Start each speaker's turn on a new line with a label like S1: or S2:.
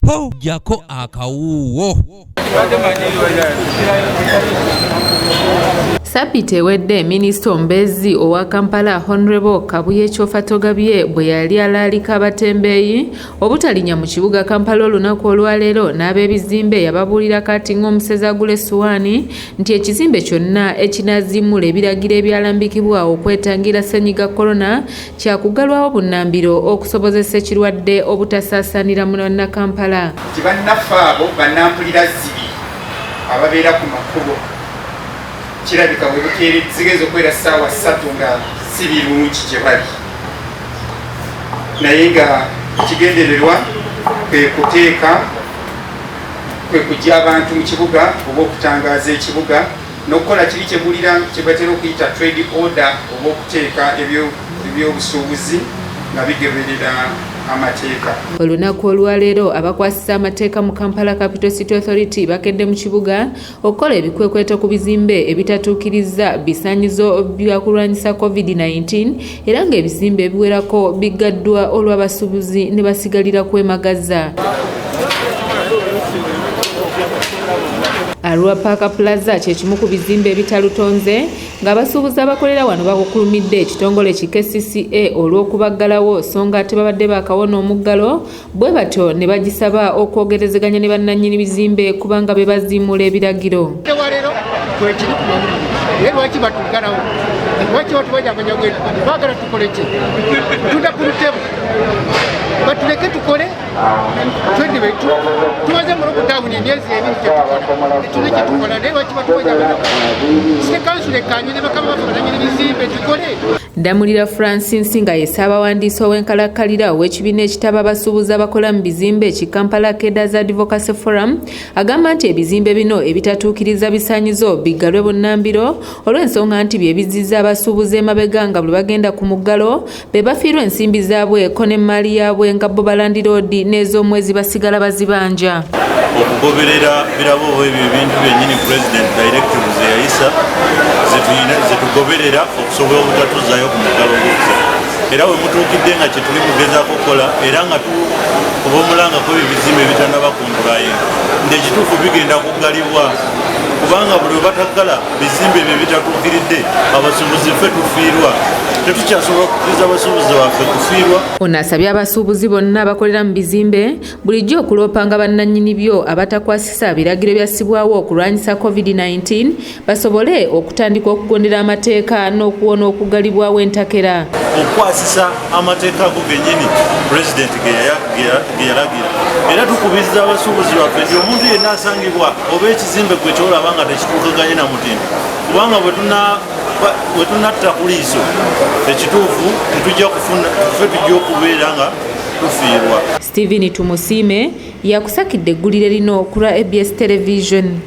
S1: po jako akawuwo.
S2: Sapite wedde Minisita Ombezi owa Kampala Honorable Kabuye Kyoffatogabye bwe yali alaalika abatembeeyi obutalinya mu kibuga Kampala olunaku olwaleero n'ab'ebizimbe yababuulira kati ng'omusezi agula essuwaani nti ekizimbe kyonna ekinaazimula ebiragiro ebyalambikibwa okwetangira ssenyiga korona kyakugalwawo bunnambiro okusobozesa ekirwadde obutasaasaanira mu Kampala.
S3: Bannaffe abo bannampulira zibi ababeera ku makubo kirabika bwe bukeere zigeze okwera ssaawa 3 nga si birungi gye bali, naye nga ekigendererwa kwe kujja abantu mu kibuga oba okutangaaza ekibuga n'okukola kiri kye batera okuyita trade order oba okuteeka ebyobusuubuzi nga bigeberera amateeka.
S2: Olunaku olwaleero abakwasisa amateeka mu Kampala Capital City Authority bakedde mu kibuga okukola ebikwekweto ku bizimbe ebitatuukiriza bisaanyizo bya kulwanyisa COVID-19 era ng'ebizimbe ebiwerako bigaddwa olw'abasuubuzi ne basigalira kwemagaza. Arua Park Plaza kye kimu ku bizimbe ebitalutonze ng'abasuubuzi abakolera wano bakukulumidde ekitongole ki KCCA olw'okubaggalawo so nga ate babadde baakawona omuggalo bwe batyo ne bagisaba okwogerezeganya ne bannannyini bizimbe kubanga be baziimula ebiragiro.
S4: Lwaki batuggalawo? Lwaki batubajja amanyagwera? Baagala tukole ki? Tunda ku lutebo batuleke tukole twendi baitu tumaze mu lockdown emyezi ebiri tetule kye tukola naye lwaki batubajja amanyagwera? Kansule kanyine bakama bafe bananyini bizimbe tukole.
S2: Ndamulira Francis nga ye ssaabawandiisi ow'enkalakkalira ow'ekibiina ekitaba abasuubuzi abakola mu bizimbe ki Kampala Cadres Advocacy Forum agamba nti ebizimbe bino ebitatuukiriza bisaanyizo biggalwe bunnambiro olw'ensonga nti bye bizizza abasuubuzi emabega nga bwe bagenda ku muggalo be bafiirwa ensimbi zaabwe ko n'emmaali yaabwe nga bo balandi roodi n'ez'omwezi basigala bazibanja.
S5: Okugoberera birabo ebyo ebintu byennyini President directives eyayisa zetugoberera okusobola obutatuzzaayo ku muggalo gw'okusa era we mutuukidde nga kye tuli mugezaako okukola era nga oba omulangako ebyo bizimbe ebitannaba kungulayo nti ekituufu bigenda kuggalibwa kubanga buli we bataggala bizimbe ebyo bitatuukiridde abasuubuzi ffe tufiirwa tetukyasobola okukkiriza abasuubuzi baffe kufiirwa.
S2: Ono asabye abasuubuzi bonna abakolera mu bizimbe bulijjo okuloopanga bannannyini byo abatakwasisa biragiro byassibwawo okulwanyisa COVID-19 basobole okutandika okugondera amateeka n'okuwona okuggalibwawo entakera.
S5: Okukwasisa amateeka ago gennyini pulezidenti ge yalagira era tukubiriza abasuubuzi baffe nti omuntu yenna asangibwa oba ekizimbe kwe kyolaba nga tekituukaganye na mutindo kubanga bwe tunatta ku liiso ekituufu tujja okubeera nga tufiirwa.
S2: Stephen Tumusiime yakusakidde eggulire lino ku lwa ABS Television.